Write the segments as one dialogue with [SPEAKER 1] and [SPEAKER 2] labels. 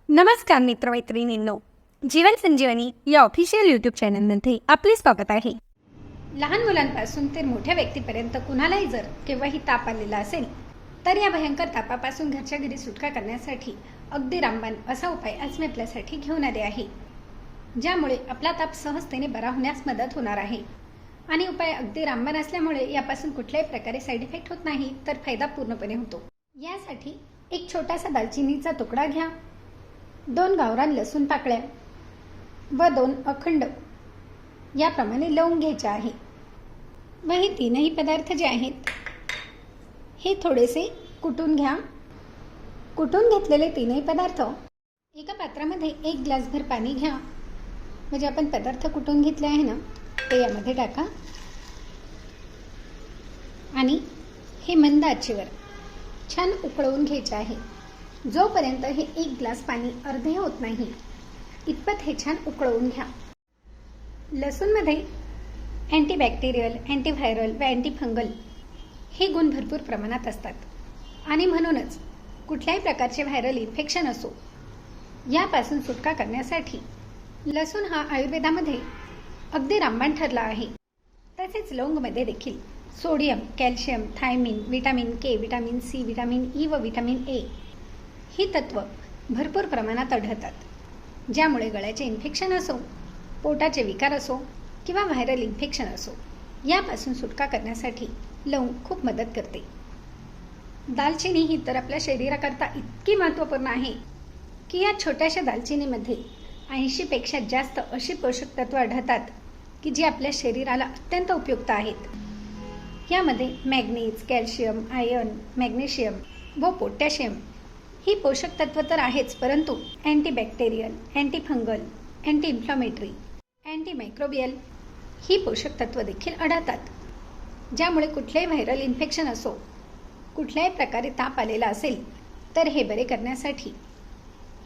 [SPEAKER 1] नमस्कार मित्रमैत्रिणींनो, जीवन संजीवनी या official YouTube चॅनलमध्ये आपले स्वागत आहे. लहान मुलांपासून ते मोठ्या व्यक्तीपर्यंत कुणालाही जर केव्हाही ताप आलेला असेल तर या भयंकर तापापासून घरच्या घरी सुटका करण्यासाठी अगदी रामबाण असा उपाय आज मी आपल्यासाठी घेऊन आले आहे, ज्यामुळे आपला ताप सहजतेने बरा होण्यास मदत होणार आहे. आणि उपाय अगदी रामबाण असल्यामुळे यापासून कुठल्याही प्रकारे साईड इफेक्ट होत नाही, तर फायदा पूर्णपणे होतो. यासाठी एक छोटासा दालचिनीचा तुकडा घ्या, 2 गावरान लसूण पाकळ्या व 2 अखंड याप्रमाणे लवंग घ्यायचे आहे. व हे तीनही पदार्थ जे आहेत हे थोडेसे कुटून घ्या. कुटून घेतलेले तीनही पदार्थ एका पात्रामध्ये 1 ग्लासभर पाणी घ्या. म्हणजे आपण पदार्थ कुटून घेतले आहे ना ते यामध्ये टाका आणि हे मंद आचेवर छान उकळवून घ्यायचे आहे. जोपर्यंत हे 1 ग्लास पाणी अर्धे होत नाही इतपत हे छान उकळवून घ्या. लसूणमध्ये अँटीबॅक्टेरियल, अँटीव्हायरल व अँटीफंगल हे गुण भरपूर प्रमाणात असतात आणि म्हणूनच कुठल्याही प्रकारचे व्हायरल इन्फेक्शन असो यापासून सुटका करण्यासाठी लसूण हा आयुर्वेदामध्ये अगदी रामबाण ठरला आहे. तसेच लवंगमध्ये देखील सोडियम, कॅल्शियम, थायमिन, विटामिन के, विटामिन सी, विटामिन ई व विटामिन ए ही तत्व भरपूर प्रमाणात आढळतात, ज्यामुळे गळ्याचे इन्फेक्शन असो, पोटाचे विकार असो किंवा व्हायरल इन्फेक्शन असो यापासून सुटका करण्यासाठी लवंग खूप मदत करते. दालचिनी ही तर आपल्या शरीराकरता इतकी महत्त्वपूर्ण आहे की या छोट्याशा दालचिनीमध्ये 80 पेक्षा जास्त अशी पोषक तत्व आढळतात की जी आपल्या शरीराला अत्यंत उपयुक्त आहेत. यामध्ये मॅग्नीज, कॅल्शियम, आयर्न, मॅग्नेशियम व पोटॅशियम ही पोषक तत्व तर आहेच, परंतु antibacterial, antifungal, anti inflammatory, antimicrobial ही पोषक तत्व देखील आढळतात, ज्यामुळे कुठलेही व्हायरल इन्फेक्शन असो, कुठल्याही प्रकारे ताप आलेला असेल तर हे बरे करण्यासाठी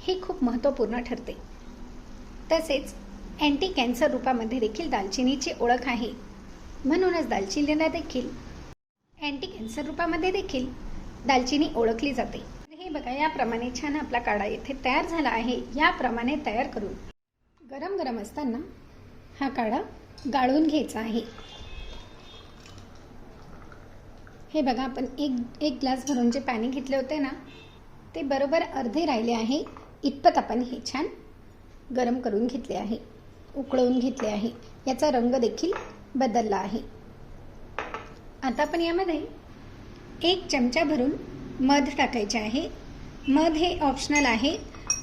[SPEAKER 1] हे खूप महत्त्वपूर्ण ठरते. तसेच अँटी कॅन्सर रूपामध्ये देखील दालचिनीची ओळख आहे, म्हणूनच दालचिनीला देखील अँटी कॅन्सर रूपामध्ये देखील दालचिनी ओळखली जाते. हे बघा, याप्रमाणे छान आपला काढा येथे तयार झाला आहे. याप्रमाणे तयार करून गरम गरम असताना हा काढा गाळून घ्यायचा आहे. हे बघा, आपण एक ग्लास भरून जे पाणी घेतले होते ना ते बरोबर अर्धे राहिले आहे इतपत आपण हे छान गरम करून घेतले आहे, उकळवून घेतले आहे. याचा रंग देखील बदलला आहे. आता आपण यामध्ये 1 चमचा भरून मध टाकायचे आहे. मध हे ऑप्शनल आहे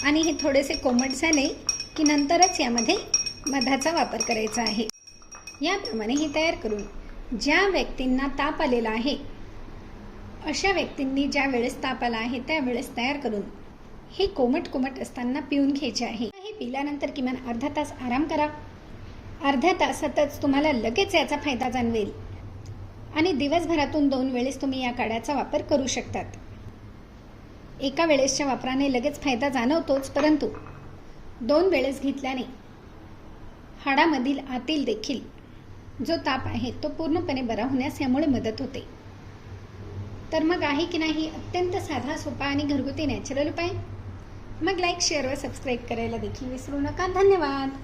[SPEAKER 1] आणि हे थोडेसे कोमट झाले की नंतरच यामध्ये मधाचा वापर करायचा आहे. याप्रमाणे हे तयार करून ज्या व्यक्तींना ताप आलेला आहे अशा व्यक्तींनी ज्या वेळेस ताप आला आहे त्यावेळेस तयार करून हे कोमट असताना पिऊन घ्यायचे आहे. हे पिल्यानंतर किमान अर्धा तास आराम करा. अर्ध्या तासातच तुम्हाला लगेच याचा फायदा जाणवेल आणि दिवसभरातून 2 वेळेस तुम्ही या काढ्याचा वापर करू शकतात. एका वेळेसच्या वापराने लगेच फायदा जाणवतोच, परंतु 2 वेळेस घेतल्याने हाडामधील आतील देखील जो ताप आहे तो पूर्णपणे बरा होण्यास यामुळे मदत होते. तर मग आहे की नाही अत्यंत साधा, सोपा आणि घरगुती नॅचरल उपाय? मग लाईक, शेअर व सबस्क्राईब करायला देखील विसरू नका. धन्यवाद.